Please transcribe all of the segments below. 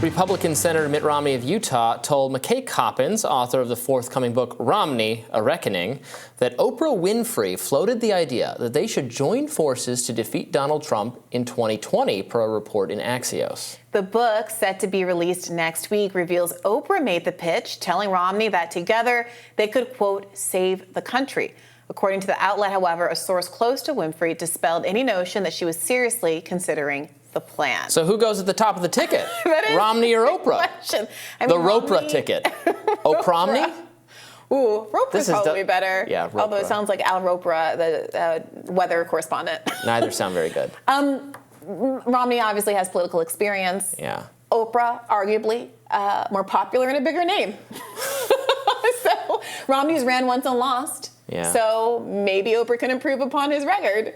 Republican Senator Mitt Romney of Utah told McKay Coppins, author of the forthcoming book Romney, A Reckoning, that Oprah Winfrey floated the idea that they should join forces to defeat Donald Trump in 2020, per a report in Axios. The book, set to be released next week, reveals Oprah made the pitch, telling Romney that together they could, quote, save the country. According to the outlet, however, a source close to Winfrey dispelled any notion that she was seriously considering the plan. So who goes at the top of the ticket? Romney or Oprah? I mean, the Roprah ticket. Opromney? Ooh, Ropra's probably better. Yeah, Roprah. Although it sounds like Al Roprah, the weather correspondent. Neither sound very good. Romney obviously has political experience. Yeah. Oprah, arguably, more popular and a bigger name. So Romney's ran once and lost. Yeah. So maybe Oprah can improve upon his record.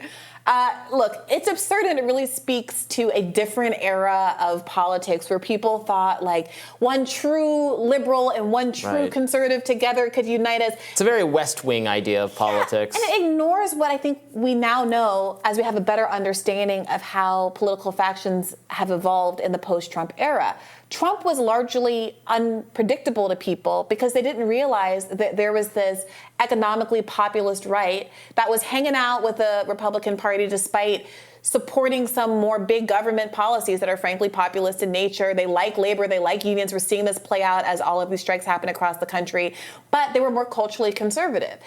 Look, it's absurd, and it really speaks to a different era of politics where people thought like one true liberal and one true conservative together could unite us. It's a very West Wing idea of politics. And it ignores what I think we now know as we have a better understanding of how political factions have evolved in the post-Trump era. Trump was largely unpredictable to people because they didn't realize that there was this economically populist right that was hanging out with the Republican Party despite supporting some more big government policies that are frankly populist in nature. They like labor, they like unions. We're seeing this play out as all of these strikes happen across the country, but they were more culturally conservative.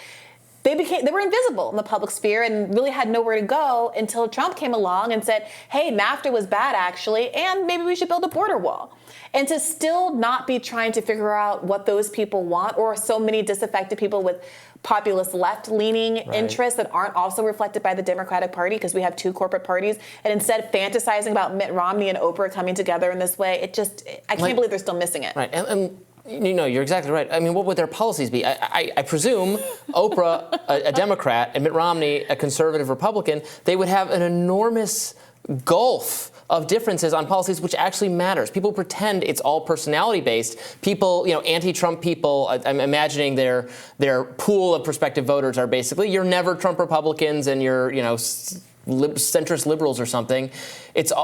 They were invisible in the public sphere and really had nowhere to go until Trump came along and said, hey, NAFTA was bad actually, and maybe we should build a border wall. And to still not be trying to figure out what those people want, or so many disaffected people with populist left-leaning interests that aren't also reflected by the Democratic Party because we have two corporate parties, and instead fantasizing about Mitt Romney and Oprah coming together in this way, I can't believe they're still missing it. Right. And you know, you're exactly right. I mean, what would their policies be? I presume Oprah, a Democrat, and Mitt Romney, a conservative Republican, they would have an enormous gulf of differences on policies which actually matters. People pretend it's all personality-based. People, you know, anti-Trump people, I'm imagining their pool of prospective voters are basically, you're never Trump Republicans and you're, you know, centrist liberals or something.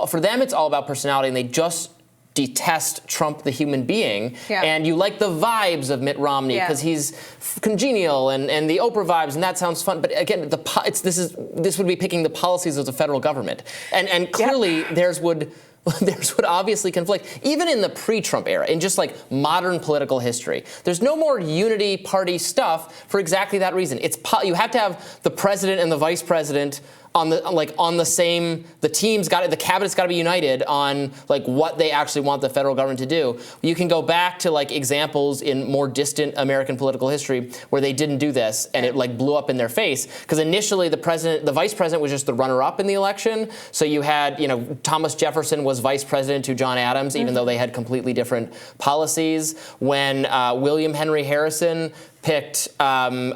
For them, it's all about personality, and they just detest Trump the human being, and you like the vibes of Mitt Romney because he's congenial, and the Oprah vibes, and that sounds fun. But again, this would be picking the policies of the federal government, and clearly theirs would obviously conflict. Even in the pre-Trump era, in just like modern political history, there's no more unity party stuff for exactly that reason. You have to have the president and the vice president the cabinet's got to be united on like what they actually want the federal government to do. You can go back to like examples in more distant American political history where they didn't do this and it like blew up in their face, because initially the vice president was just the runner-up in the election. So you had, you know, Thomas Jefferson was vice president to John Adams, even though they had completely different policies. When William Henry Harrison picked John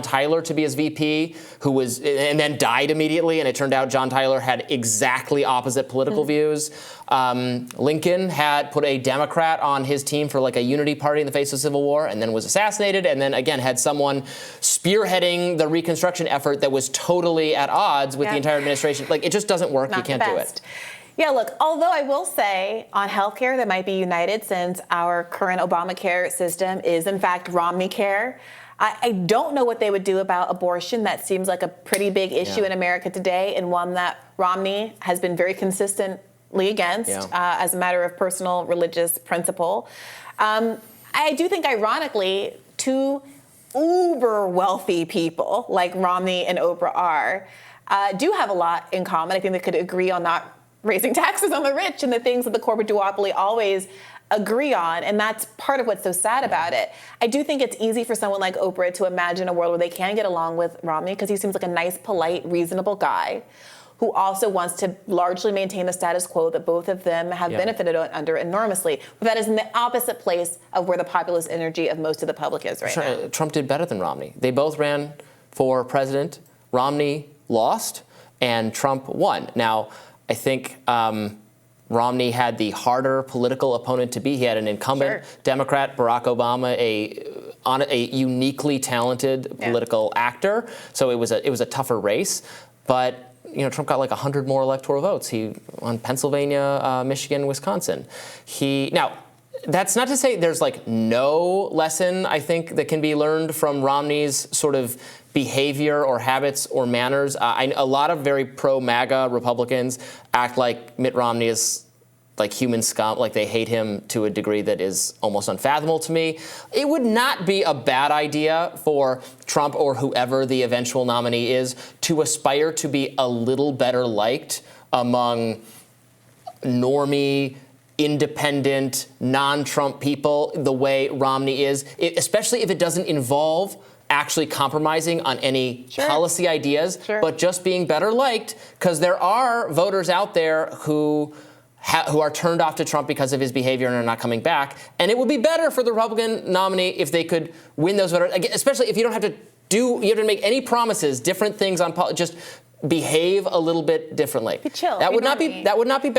Tyler to be his VP, and then died immediately, and it turned out John Tyler had exactly opposite political views. Lincoln had put a Democrat on his team for like a unity party in the face of Civil War, and then was assassinated, and then again had someone spearheading the Reconstruction effort that was totally at odds with the entire administration. Like, it just doesn't work. You can't do it. Yeah, look, although I will say on healthcare that might be united, since our current Obamacare system is in fact Romney care. I don't know what they would do about abortion. That seems like a pretty big issue in America today, and one that Romney has been very consistently against as a matter of personal religious principle. I do think, ironically, two uber wealthy people like Romney and Oprah do have a lot in common. I think they could agree on not raising taxes on the rich and the things that the corporate duopoly always agree on, and that's part of what's so sad about it. I do think it's easy for someone like Oprah to imagine a world where they can get along with Romney because he seems like a nice, polite, reasonable guy who also wants to largely maintain the status quo that both of them have benefited under enormously. But that is in the opposite place of where the populist energy of most of the public is right now. Trump did better than Romney. They both ran for president. Romney lost, and Trump won. Now, I think Romney had the harder political opponent to be. He had an incumbent Democrat, Barack Obama, a uniquely talented political actor. So it was a tougher race. But Trump got like 100 more electoral votes. He won Pennsylvania, Michigan, Wisconsin. Now, that's not to say there's like no lesson, I think, that can be learned from Romney's sort of behavior or habits or manners. A lot of very pro-MAGA Republicans act like Mitt Romney is like human scum, like they hate him to a degree that is almost unfathomable to me. It would not be a bad idea for Trump or whoever the eventual nominee is to aspire to be a little better liked among normie, independent, non-Trump people the way Romney is, especially if it doesn't involve actually compromising on any policy ideas, but just being better liked, because there are voters out there who are turned off to Trump because of his behavior and are not coming back. And it would be better for the Republican nominee if they could win those voters, especially if you don't have to make any promises, different things on just behave a little bit differently. Be chill. That would not be bad. That would not be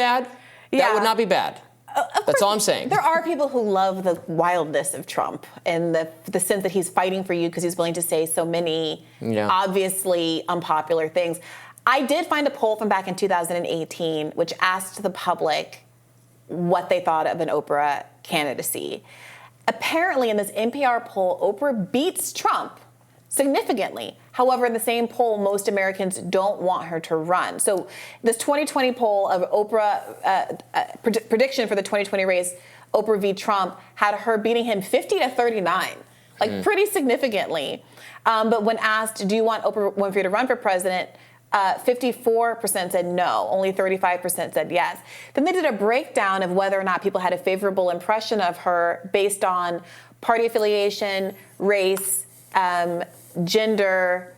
bad. That's all I'm saying. There are people who love the wildness of Trump and the sense that he's fighting for you because he's willing to say so many obviously unpopular things. I did find a poll from back in 2018 which asked the public what they thought of an Oprah candidacy. Apparently, in this NPR poll, Oprah beats Trump significantly. However, in the same poll, most Americans don't want her to run. So this 2020 poll of Oprah, prediction for the 2020 race, Oprah v. Trump, had her beating him 50-39, like pretty significantly. But when asked, do you want Oprah Winfrey to run for president, 54% said no, only 35% said yes. Then they did a breakdown of whether or not people had a favorable impression of her based on party affiliation, race, gender,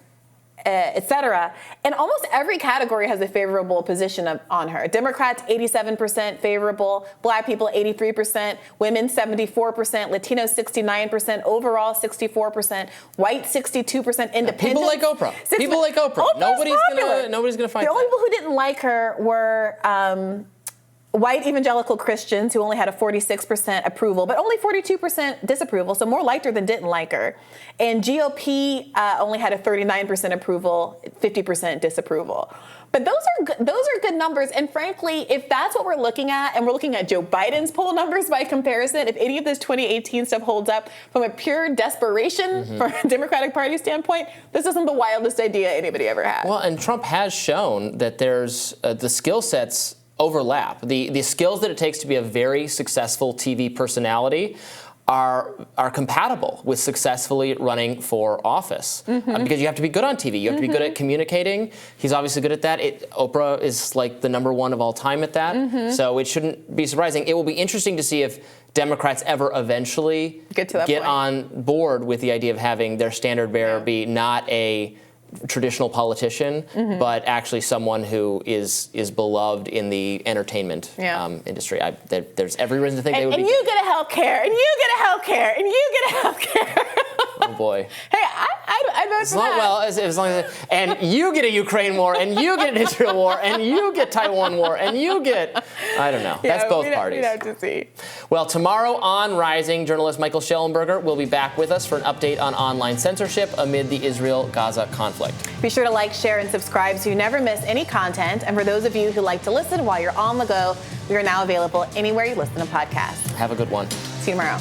etc. And almost every category has a favorable position on her. Democrats, 87% favorable. Black people, 83%. Women, 74%. Latinos, 69%. Overall, 64%. White, 62%. Independent. People like Oprah. People like Oprah. Nobody's gonna fight. The only people who didn't like her were white evangelical Christians who only had a 46% approval, but only 42% disapproval, so more liked her than didn't like her. And GOP only had a 39% approval, 50% disapproval. But those are good numbers. And frankly, if that's what we're looking at, and we're looking at Joe Biden's poll numbers by comparison, if any of this 2018 stuff holds up from a pure desperation from a Democratic Party standpoint, this isn't the wildest idea anybody ever had. Well, and Trump has shown that there's the skill sets overlap. The skills that it takes to be a very successful TV personality are compatible with successfully running for office. Because you have to be good on TV. You have to be good at communicating. He's obviously good at that. Oprah is like the #1 of all time at that. So it shouldn't be surprising. It will be interesting to see if Democrats ever eventually get on board with the idea of having their standard bearer be not a traditional politician, but actually someone who is beloved in the entertainment industry. There's every reason to think they would be. And you get a health care, and you get a health care, and you get a health care. Oh boy. Hey, I vote for that. Well, as long as and you get a Ukraine war, and you get an Israel war, and you get Taiwan war, and you get, I don't know. That's both parties. We'd have to see. Well, tomorrow on Rising, journalist Michael Schellenberger will be back with us for an update on online censorship amid the Israel-Gaza conflict. Be sure to like, share, and subscribe so you never miss any content. And for those of you who like to listen while you're on the go, we are now available anywhere you listen to podcasts. Have a good one. See you tomorrow.